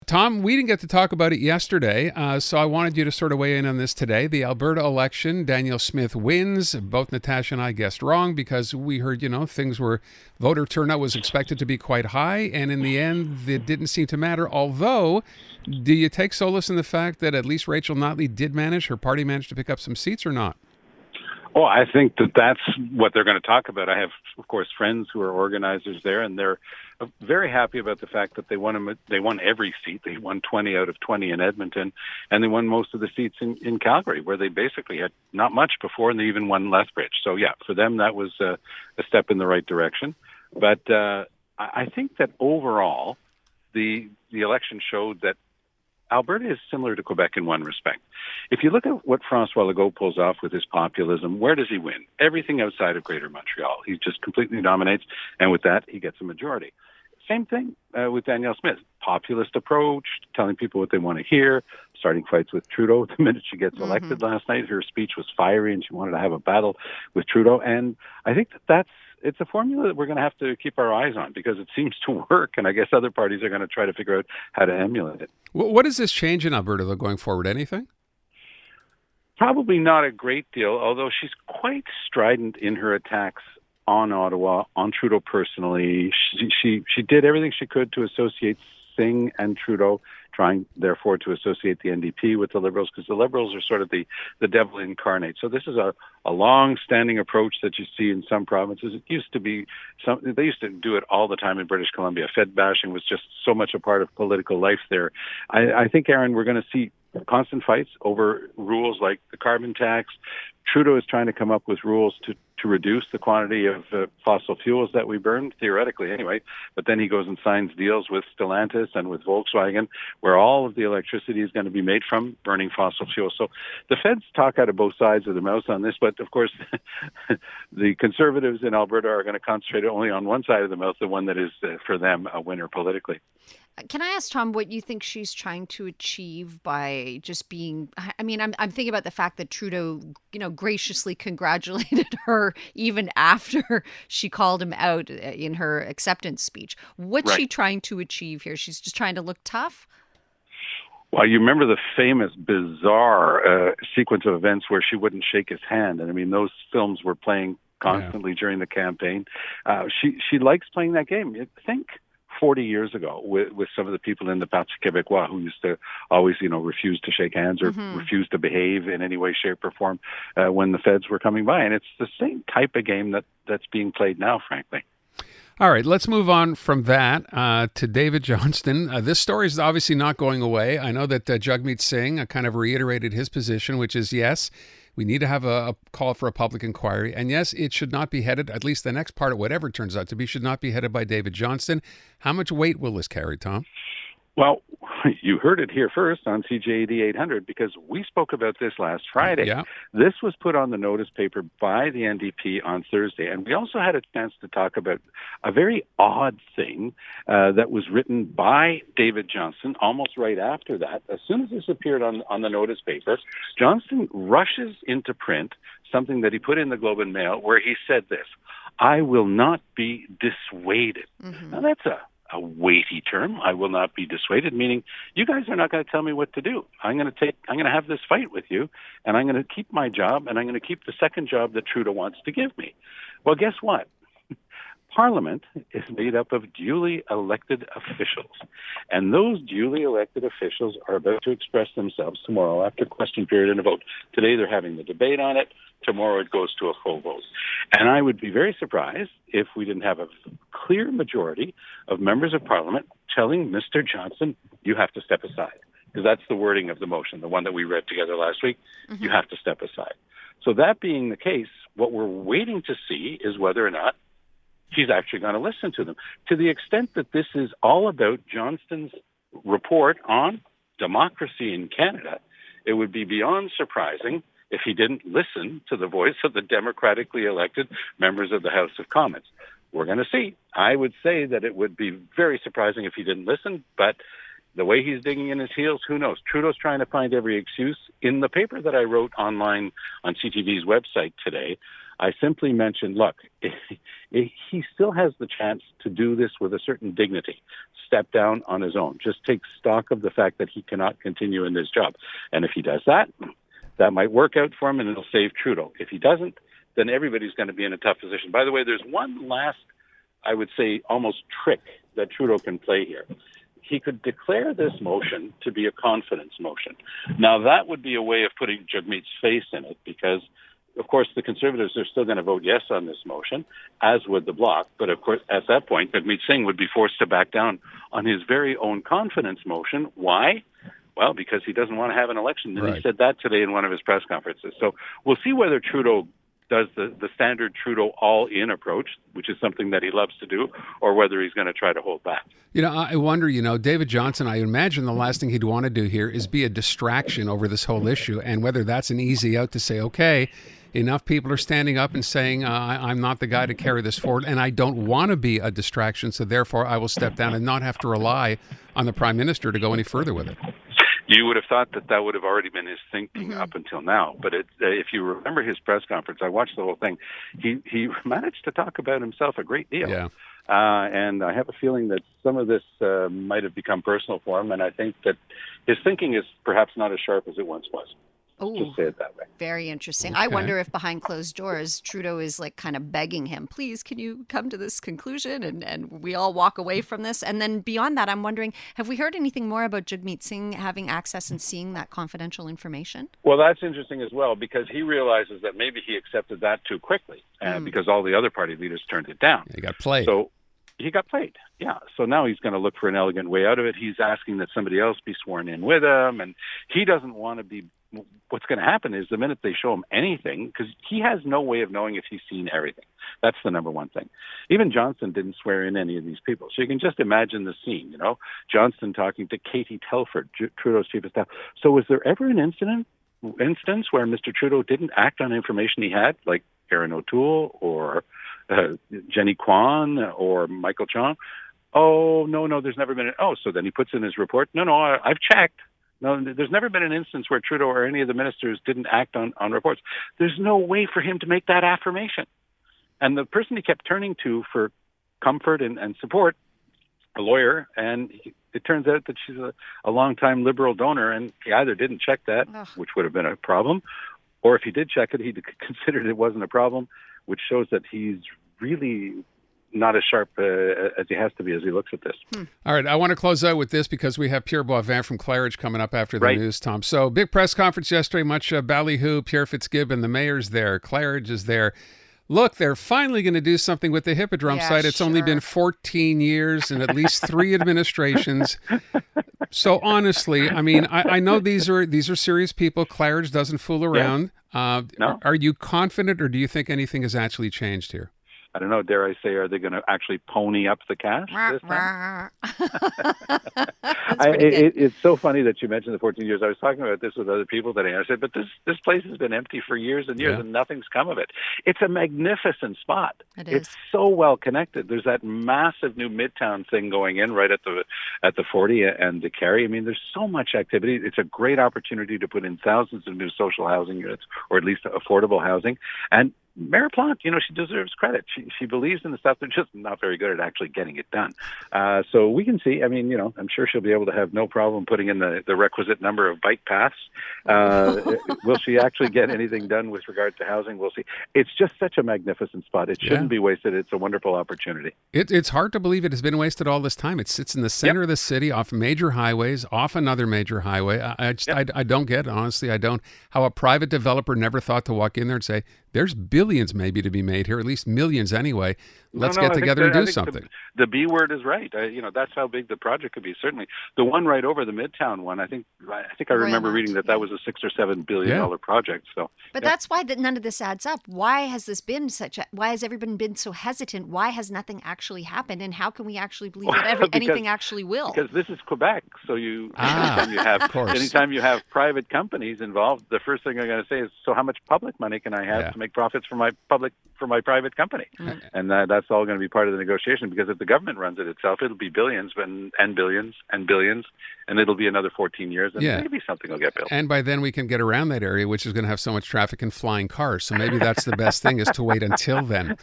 Tom, we didn't get to talk about it yesterday, so I wanted you to sort of weigh in on this today. The Alberta election, Danielle Smith wins. Both Natasha and I guessed wrong because we heard, voter turnout was expected to be quite high, and in the end, it didn't seem to matter. Although, do you take solace in the fact that at least Rachel Notley did manage, her party managed to pick up some seats or not? Oh, I think that's what they're going to talk about. I have, of course, friends who are organizers there, and they're very happy about the fact that they won every seat. They won 20 out of 20 in Edmonton, and they won most of the seats in Calgary, where they basically had not much before, and they even won Lethbridge. So, yeah, for them, that was a step in the right direction. But I think that overall, the election showed that Alberta is similar to Quebec in one respect. If you look at what François Legault pulls off with his populism, where does he win? Everything outside of Greater Montreal. He just completely dominates, and with that, he gets a majority. Same thing with Danielle Smith. Populist approach, telling people what they want to hear, starting fights with Trudeau the minute she gets elected last night. Her speech was fiery, and she wanted to have a battle with Trudeau. And I think it's a formula that we're going to have to keep our eyes on because it seems to work, and I guess other parties are going to try to figure out how to emulate it. What does this change in Alberta, though, going forward? Anything? Probably not a great deal, although she's quite strident in her attacks on Ottawa, on Trudeau personally. She did everything she could to associate Singh and Trudeau, trying, therefore, to associate the NDP with the Liberals, because the Liberals are sort of the devil incarnate. So this is a long-standing approach that you see in some provinces. It used to be they used to do it all the time in British Columbia. Fed bashing was just so much a part of political life there. I think, Aaron, we're going to see constant fights over rules like the carbon tax. Trudeau is trying to come up with rules to reduce the quantity of fossil fuels that we burn, theoretically anyway, but then he goes and signs deals with Stellantis and with Volkswagen, where all of the electricity is going to be made from burning fossil fuels. So the feds talk out of both sides of the mouth on this, but of course the Conservatives in Alberta are going to concentrate only on one side of the mouth, the one that is, for them, a winner politically. Can I ask Tom what you think she's trying to achieve by just being? I mean, I'm thinking about the fact that Trudeau, graciously congratulated her even after she called him out in her acceptance speech. What's she trying to achieve here? She's just trying to look tough? Well, you remember the famous, bizarre sequence of events where she wouldn't shake his hand, and I mean, those films were playing constantly during the campaign. She likes playing that game. Think 40 years ago with some of the people in the Parti Québécois who used to always, refuse to shake hands or refuse to behave in any way, shape, or form when the feds were coming by. And it's the same type of game that's being played now, frankly. All right, let's move on from that to David Johnston. This story is obviously not going away. I know that Jagmeet Singh kind of reiterated his position, which is, yes, we need to have a call for a public inquiry. And yes, it should not be headed, at least the next part, whatever it turns out to be, should not be headed by David Johnston. How much weight will this carry, Tom? Well, you heard it here first on CJAD 800 because we spoke about this last Friday. Yeah. This was put on the notice paper by the NDP on Thursday. And we also had a chance to talk about a very odd thing that was written by David Johnston almost right after that. As soon as this appeared on the notice paper, Johnston rushes into print something that he put in the Globe and Mail where he said this: "I will not be dissuaded." Now that's a weighty term. I will not be dissuaded, meaning you guys are not going to tell me what to do. I'm going to have this fight with you, and I'm going to keep my job, and I'm going to keep the second job that Trudeau wants to give me. Well, guess what? Parliament is made up of duly elected officials, and those duly elected officials are about to express themselves tomorrow after question period and a vote. Today they're having the debate on it. Tomorrow it goes to a full vote. And I would be very surprised if we didn't have a clear majority of members of Parliament telling Mr. Johnston, you have to step aside. Because that's the wording of the motion, the one that we read together last week. You have to step aside. So that being the case, what we're waiting to see is whether or not she's actually going to listen to them. To the extent that this is all about Johnston's report on democracy in Canada, it would be beyond surprising if he didn't listen to the voice of the democratically elected members of the House of Commons. We're going to see. I would say that it would be very surprising if he didn't listen, but the way he's digging in his heels, who knows? Trudeau's trying to find every excuse. In the paper that I wrote online on CTV's website today, I simply mentioned, look, he still has the chance to do this with a certain dignity, step down on his own, just take stock of the fact that he cannot continue in this job. And if he does that, that might work out for him and it'll save Trudeau. If he doesn't, then everybody's going to be in a tough position. By the way, there's one last, I would say, almost trick that Trudeau can play here. He could declare this motion to be a confidence motion. Now, that would be a way of putting Jagmeet's face in it because, of course, the Conservatives are still going to vote yes on this motion, as would the Bloc. But, of course, at that point, Jagmeet Singh would be forced to back down on his very own confidence motion. Why? Well, because he doesn't want to have an election. And He said that today in one of his press conferences. So we'll see whether Trudeau does the standard Trudeau all-in approach, which is something that he loves to do, or whether he's going to try to hold back. I wonder, David Johnston, I imagine the last thing he'd want to do here is be a distraction over this whole issue, and whether that's an easy out to say, okay, enough people are standing up and saying, I'm not the guy to carry this forward, and I don't want to be a distraction, so therefore I will step down and not have to rely on the Prime Minister to go any further with it. You would have thought that would have already been his thinking up until now. But if you remember his press conference, I watched the whole thing. He managed to talk about himself a great deal. Yeah. And I have a feeling that some of this might have become personal for him. And I think that his thinking is perhaps not as sharp as it once was. Just say it that way. Very interesting. Okay. I wonder if behind closed doors, Trudeau is like kind of begging him, please, can you come to this conclusion and we all walk away from this? And then beyond that, I'm wondering, have we heard anything more about Jagmeet Singh having access and seeing that confidential information? Well, that's interesting as well, because he realizes that maybe he accepted that too quickly because all the other party leaders turned it down. He got played. So he got played, yeah. So now he's going to look for an elegant way out of it. He's asking that somebody else be sworn in with him, and he doesn't want to be. What's going to happen is the minute they show him anything, because he has no way of knowing if he's seen everything. That's the number one thing. Even Johnston didn't swear in any of these people. So you can just imagine the scene, Johnston talking to Katie Telford, Trudeau's chief of staff. So was there ever an instance where Mr. Trudeau didn't act on information he had, like Erin O'Toole or Jenny Kwan or Michael Chong? Oh, no, there's never been so then he puts in his report, no, I've checked. No, there's never been an instance where Trudeau or any of the ministers didn't act on reports. There's no way for him to make that affirmation. And the person he kept turning to for comfort and support, a lawyer, and it turns out that she's a longtime Liberal donor, and he either didn't check that, which would have been a problem, or if he did check it, he considered it wasn't a problem, which shows that he's really not as sharp as he has to be as he looks at this. All right, I want to close out with this because we have Pierre Boivin from Claridge coming up after the news, Tom. So big press conference yesterday, much ballyhoo, Pierre Fitzgibbon, the mayor's there, Claridge is there. Look, they're finally going to do something with the Hippodrome site. It's only been 14 years and at least 3 administrations. So honestly, I mean, I know these are serious people. Claridge doesn't fool around. No. Are you confident, or do you think anything has actually changed here? I don't know, dare I say, are they going to actually pony up the cash this time? It's so funny that you mentioned the 14 years. I was talking about this with other people today. I said, but this place has been empty for years and years, and nothing's come of it. It's a magnificent spot. It's so well connected. There's that massive new Midtown thing going in right at the 40 and the Carry. I mean, there's so much activity. It's a great opportunity to put in thousands of new social housing units, or at least affordable housing. And Mayor Plante, she deserves credit. She believes in the stuff. They're just not very good at actually getting it done. So we can see. I mean, I'm sure she'll be able to have no problem putting in the requisite number of bike paths. Will she actually get anything done with regard to housing? We'll see. It's just such a magnificent spot. It shouldn't be wasted. It's a wonderful opportunity. It's hard to believe it has been wasted all this time. It sits in the center of the city, off major highways, off another major highway. I don't get it. Honestly, I don't. How a private developer never thought to walk in there and say, there's billions maybe to be made here, at least millions anyway. Let's get together and do something. The B word is right. That's how big the project could be. Certainly, the one right over the Midtown one. I think I remember reading that was a $6 or $7 billion project. So, but that's why none of this adds up. Why has this been why has everyone been so hesitant? Why has nothing actually happened? And how can we actually believe that anything actually will? Because this is Quebec. So anytime you have private companies involved, the first thing I'm going to say is, so how much public money can I have to make profits for my private company? And that's that's all going to be part of the negotiation, because if the government runs it itself, it'll be billions and billions and billions, and it'll be another 14 years, and maybe something will get built. And by then we can get around that area, which is going to have so much traffic and flying cars. So maybe that's the best thing, is to wait until then.